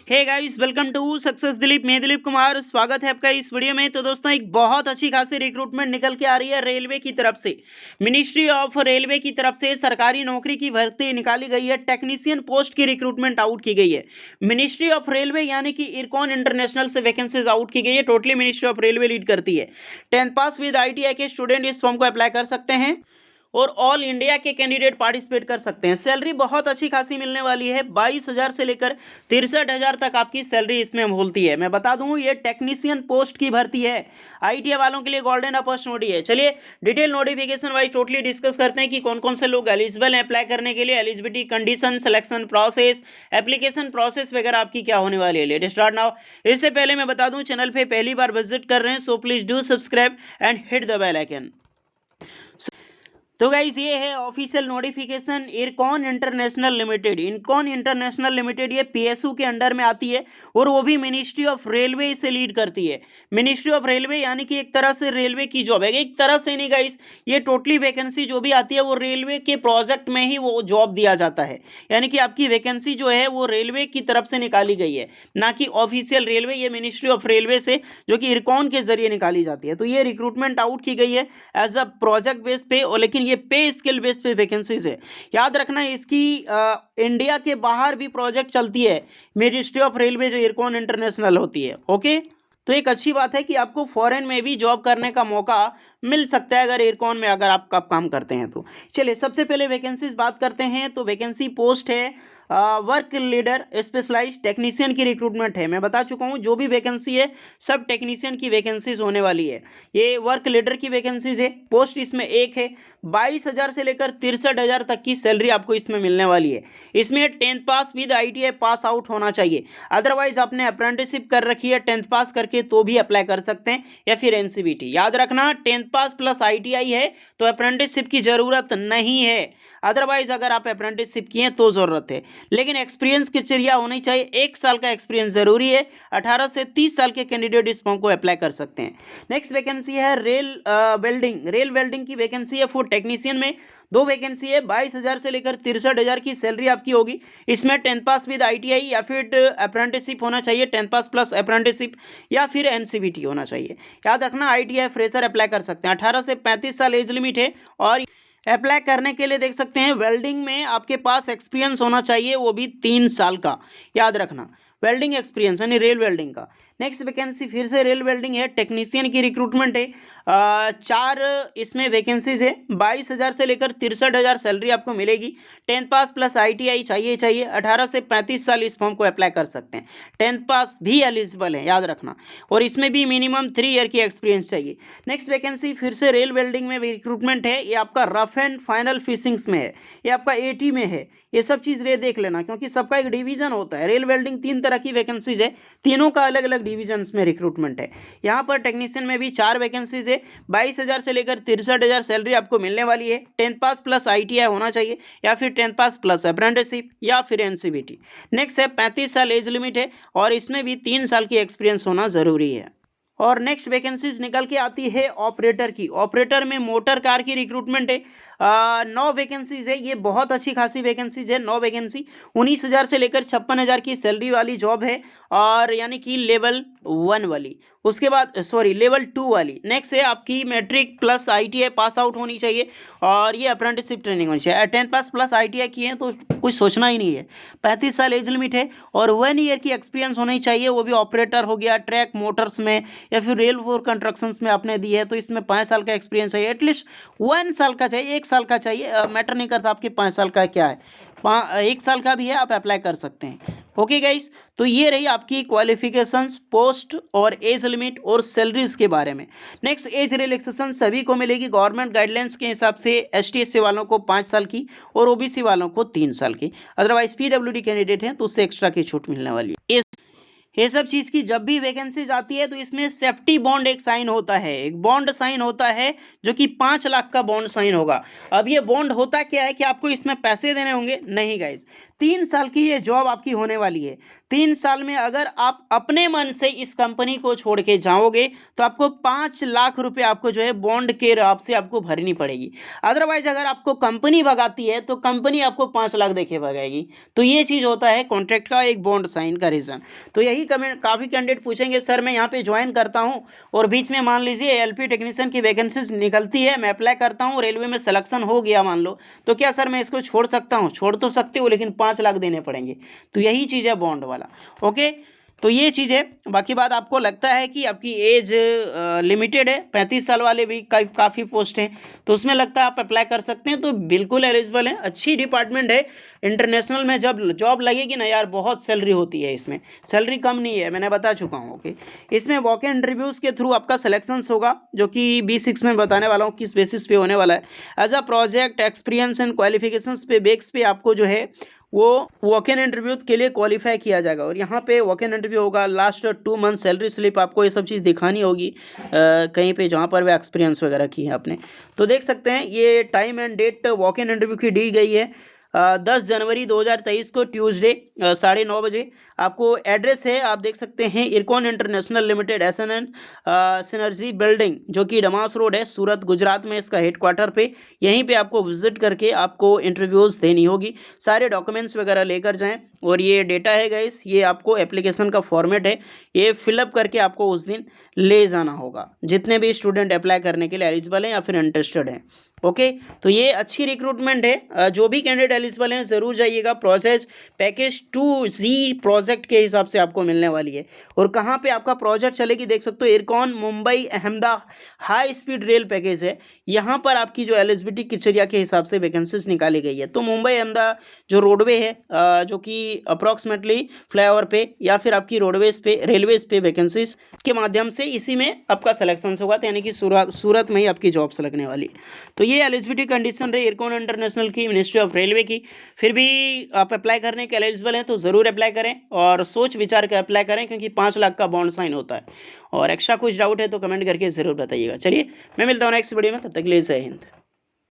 Hey guys, welcome to success Dilip. मैं दिलीप कुमार, स्वागत है आपका इस वीडियो में। तो दोस्तों, एक बहुत अच्छी खासी रिक्रूटमेंट निकल के आ रही है रेलवे की तरफ से। मिनिस्ट्री ऑफ रेलवे की तरफ से सरकारी नौकरी की भर्ती निकाली गई है। टेक्नीशियन पोस्ट की रिक्रूटमेंट आउट की गई है। मिनिस्ट्री ऑफ रेलवे यानी कि इरकॉन इंटरनेशनल से वैकेंसीज आउट की गई है। Totally ministry of railway lead करती है। 10th पास विद ITI के स्टूडेंट इस फॉर्म को अप्लाई कर सकते हैं और ऑल इंडिया के कैंडिडेट पार्टिसिपेट कर सकते हैं। सैलरी बहुत अच्छी खासी मिलने वाली है। 22,000 से लेकर 63,000 तक आपकी सैलरी इसमें मिलती है। मैं बता दूं, ये टेक्नीशियन पोस्ट की भर्ती है। ITI वालों के लिए गोल्डन अपॉर्चुनिटी है। चलिए detail notification wise totally discuss करते हैं कि कौन कौन से लोग एलिजिबल हैं अप्लाई करने के लिए। Eligibility condition, selection process, application process वगैरह आपकी क्या होने वाली है। Let start now. इससे पहले मैं बता दूं, चैनल पे पहली बार विजिट कर रहे हैं so please do subscribe and hit the bell icon. तो गाइज, ये है official notification Ircon International Limited. Ircon International Limited ये PSU के अंडर में आती है और वो भी मिनिस्ट्री ऑफ रेलवे से लीड करती है। मिनिस्ट्री ऑफ रेलवे यानी कि एक तरह से रेलवे की जॉब है। एक तरह से नहीं गाइज, ये टोटली वैकेंसी जो भी आती है वो रेलवे के प्रोजेक्ट में ही वो जॉब दिया जाता है। यानी कि आपकी वैकेंसी जो है वो रेलवे की तरफ से निकाली गई है, ना कि ऑफिशियल रेलवे। ये मिनिस्ट्री ऑफ रेलवे से जो कि इरकॉन के जरिए निकाली जाती है। तो ये रिक्रूटमेंट आउट की गई है एज अ प्रोजेक्ट बेस पे, और लेकिन ये पे स्केल बेस पे वैकेंसीज है। याद रखना, इसकी इंडिया के बाहर भी प्रोजेक्ट चलती है मिनिस्ट्री ऑफ रेलवे जो इरकॉन इंटरनेशनल होती है। ओके, तो एक अच्छी बात है कि आपको फॉरेन में भी जॉब करने का मौका मिल सकता है अगर इरकॉन में अगर आप काम करते हैं तो। चलिए सबसे पहले वैकेंसीज बात करते हैं। तो वैकेंसी पोस्ट है वर्क लीडर स्पेशलाइज्ड टेक्नीशियन की रिक्रूटमेंट है। मैं बता चुका हूं, जो भी वैकेंसी है सब टेक्नीशियन की वैकेंसीज होने वाली है। ये वर्क लीडर की वैकेंसीज है। पोस्ट इसमें एक है। 22,000 से लेकर 63,000 तक की सैलरी आपको इसमें मिलने वाली है। इसमें 10th pass with ITI pass out होना चाहिए। अदरवाइज आपने अप्रेंटिसशिप कर रखी है 10th पास करके तो भी अप्लाई कर सकते हैं, या फिर NCVT। याद रखना, 10th पास प्लस ITI है तो अप्रेंटिसशिप की जरूरत नहीं है। अदरवाइज अगर आप अप्रेंटिसशिप किए तो जरूरत है, लेकिन एक्सपीरियंस क्राइटेरिया होनी चाहिए। 1 साल का एक्सपीरियंस जरूरी है। 18 से 30 साल के कैंडिडेट इस फॉर्म को अप्लाई कर सकते हैं। नेक्स्ट वैकेंसी है रेल वेल्डिंग की वैकेंसी है फॉर टेक्नीशियन में। 2 वैकेंसी है। 22,000 से लेकर 63,000 की सैलरी आपकी होगी। इसमें 10th पास विद ITI या फिर अप्रेंटिसशिप होना चाहिए, 10th पास प्लस अप्रेंटिसशिप, या फिर NCVT होना चाहिए। याद रखना, ITI फ्रेशर अप्लाई कर सकते हैं। 18 से 35 साल एज लिमिट है। और अप्लाई करने के लिए देख सकते हैं, वेल्डिंग में आपके पास एक्सपीरियंस होना चाहिए, वो भी 3 साल का। याद रखना, वेल्डिंग एक्सपीरियंस यानी रेल वेल्डिंग का। नेक्स्ट वैकेंसी फिर से रेल वेल्डिंग है। टेक्नीशियन की रिक्रूटमेंट है। 4 इसमें वैकेंसीज है। 22,000 से लेकर 63,000 सैलरी आपको मिलेगी। 10th पास प्लस ITI चाहिए। 18 से 35 साल इस फॉर्म को अप्लाई कर सकते हैं। 10th पास भी एलिजिबल है, याद रखना। और इसमें भी मिनिमम 3 ईयर की एक्सपीरियंस चाहिए। नेक्स्ट वैकेंसी फिर से रेल वेल्डिंग में रिक्रूटमेंट है। ये आपका रफ एंड फाइनल फिशिंग्स में है, ये आपका AT में है। ये सब चीज़ रे देख लेना, क्योंकि सबका एक डिवीजन होता है। रेल वेल्डिंग 3 तरह की वैकेंसीज है, तीनों का अलग अलग डिवीजन में रिक्रूटमेंट है। यहाँ पर टेक्नीशियन में भी 4 वैकेंसीज है। 22,000 से लेकर 63,000 सैलरी आपको मिलने वाली है। 10th पास प्लस ITI होना चाहिए, या फिर 10th पास प्लस अप्रेंटिसशिप, या फिर NCVT। नेक्स्ट है 35 साल एज लिमिट है, और इसमें भी 3 साल की एक्सपीरियंस होना जरूरी है। और नेक्स्ट वैकेंसीज निकल के आती है ऑपरेटर की। ऑपरेटर में मोटर कार की रिक्रूटमेंट है। 9 वैकेंसीज है। ये बहुत अच्छी खासी वैकेंसीज है। 9 वैकेंसी, 19,000 से लेकर 56,000 की सैलरी वाली जॉब है, और यानी कि लेवल 1 वाली। उसके बाद लेवल 2 वाली। नेक्स्ट है आपकी matric plus ITI pass out होनी चाहिए, और ये अप्रेंटिसशिप ट्रेनिंग होनी चाहिए। 10th पास प्लस ITI किए हैं तो कुछ सोचना ही नहीं है। 35 साल एज लिमिट है, और 1 ईयर की एक्सपीरियंस होनी चाहिए। वो भी ऑपरेटर हो गया, ट्रैक मोटर्स में, या फिर रेल फोर कंस्ट्रक्शंस में आपने दी है तो इसमें 5 साल का एक्सपीरियंस चाहिए। एटलीस्ट 1 साल का चाहिए, 1 साल का चाहिए। मैटर नहीं करता आपके 5 साल का क्या है, 1 साल का भी है, आप अप्लाई कर सकते हैं। ओके गाइस, तो ये रही आपकी क्वालिफिकेशंस, पोस्ट और एज लिमिट और सैलरीज के बारे में। नेक्स्ट, एज रिलैक्सेशन सभी को मिलेगी गवर्नमेंट गाइडलाइंस के हिसाब से। ST/SC वालों को 5 साल की, और OBC वालों को 3 साल की। अदरवाइज PWD कैंडिडेट हैं तो उससे एक्स्ट्रा की छूट मिलने वाली है। ये सब चीज़ की जब भी वैकेंसीज आती है तो इसमें सेफ्टी बॉन्ड एक साइन होता है, एक बॉन्ड साइन होता है, जो कि 5 लाख का बॉन्ड साइन होगा। अब ये बॉन्ड होता क्या है कि आपको इसमें पैसे देने होंगे? नहीं गाइज, 3 साल की ये जॉब आपकी होने वाली है। 3 साल में अगर आप अपने मन से इस कंपनी को छोड़ के जाओगे तो आपको 5 लाख रुपए आपको जो है बॉन्ड के राब से आपको भरनी पड़ेगी। अदरवाइज अगर आपको कंपनी भगाती है तो कंपनी आपको 5 लाख देके भगाएगी। तो ये चीज़ होता है कॉन्ट्रैक्ट का एक बॉन्ड साइन का रीज़न। तो यही कमेंट काफ़ी कैंडिडेट पूछेंगे, सर मैं यहाँ पे ज्वाइन करता हूँ और बीच में मान लीजिए एलपी टेक्नीशियन की वैकेंसीज निकलती है, मैं अप्लाई करता हूँ, रेलवे में सिलेक्शन हो गया मान लो, तो क्या सर मैं इसको छोड़ सकता हूँ? छोड़ तो सकते हो लेकिन 5 लाख देने पड़ेंगे। तो यही चीज़ है बॉन्ड वाला। ओके, तो ये चीज़ है। बाकी बात आपको लगता है कि आपकी एज लिमिटेड है, 35 साल वाले भी काफ़ी पोस्ट हैं, तो उसमें लगता है आप अप्लाई कर सकते हैं, तो बिल्कुल एलिजिबल है। अच्छी डिपार्टमेंट है। इंटरनेशनल में जब जॉब लगेगी ना यार, बहुत सैलरी होती है इसमें, सैलरी कम नहीं है, मैंने बता चुका हूँ। ओके, इसमें वॉक इन इंटरव्यूज़ के थ्रू आपका सिलेक्शंस होगा, जो कि B6 में बताने वाला हूँ किस बेसिस पे होने वाला है। As a project experience and qualifications पे बेस पे आपको जो है वो वॉक इन इंटरव्यू के लिए क्वालिफाई किया जाएगा। और यहाँ पे वॉक इन इंटरव्यू होगा, लास्ट 2 मंथ सैलरी स्लिप आपको ये सब चीज़ दिखानी होगी कहीं पे जहाँ पर वे एक्सपीरियंस वगैरह की है आपने। तो देख सकते हैं ये time and date walk in interview की दी गई है 10 जनवरी 2023 को ट्यूसडे 9:30 बजे। आपको एड्रेस है, आप देख सकते हैं, IRCON International limited SNN synergy building, जो कि डमास रोड है, सूरत गुजरात में इसका हेडक्वार्टर पे। यहीं पे आपको विजिट करके आपको इंटरव्यूज़ देनी होगी। सारे डॉक्यूमेंट्स वगैरह लेकर जाएं। और ये डेटा है गाइस, ये आपको एप्लीकेशन का फॉर्मेट है, ये फिलअप करके आपको उस दिन ले जाना होगा, जितने भी स्टूडेंट अप्लाई करने के लिए एलिजिबल हैं या फिर इंटरेस्टेड हैं। ओके, तो ये अच्छी रिक्रूटमेंट है। जो भी कैंडिडेट एलिजिबल हैं ज़रूर जाइएगा। प्रोसेस पैकेज 2Z प्रोजेक्ट के हिसाब से आपको मिलने वाली है। और कहाँ पे आपका प्रोजेक्ट चलेगी देख सकते हो, IRCON Mumbai Ahmedabad high speed rail package है। यहाँ पर आपकी जो एलिजिबिलिटी क्राइटेरिया के हिसाब से वैकेंसीज निकाली गई है। तो मुंबई अहमदाबाद जो रोडवे है, जो कि अप्रॉक्सीमेटली फ्लाईओवर पे या फिर आपकी रोडवेज पे रेलवेज पे वैकेंसीज के माध्यम से इसी में आपका सिलेक्शन होगा, तो यानी कि सूरत में ही आपकी जॉब्स लगने वाली है। तो ये एलिजिबिलिटी कंडीशन रही इरकॉन इंटरनेशनल की, मिनिस्ट्री ऑफ रेलवे की। फिर भी आप अप्लाई करने के एलिजिबल हैं तो ज़रूर अप्लाई करें और सोच विचार के अप्लाई करें, क्योंकि 5 लाख का बॉन्ड साइन होता है। और एक्स्ट्रा कुछ डाउट है तो कमेंट करके ज़रूर बताइएगा। चलिए मैं मिलता हूँ नेक्स्ट वीडियो में, तब तक के लिए जय हिंद।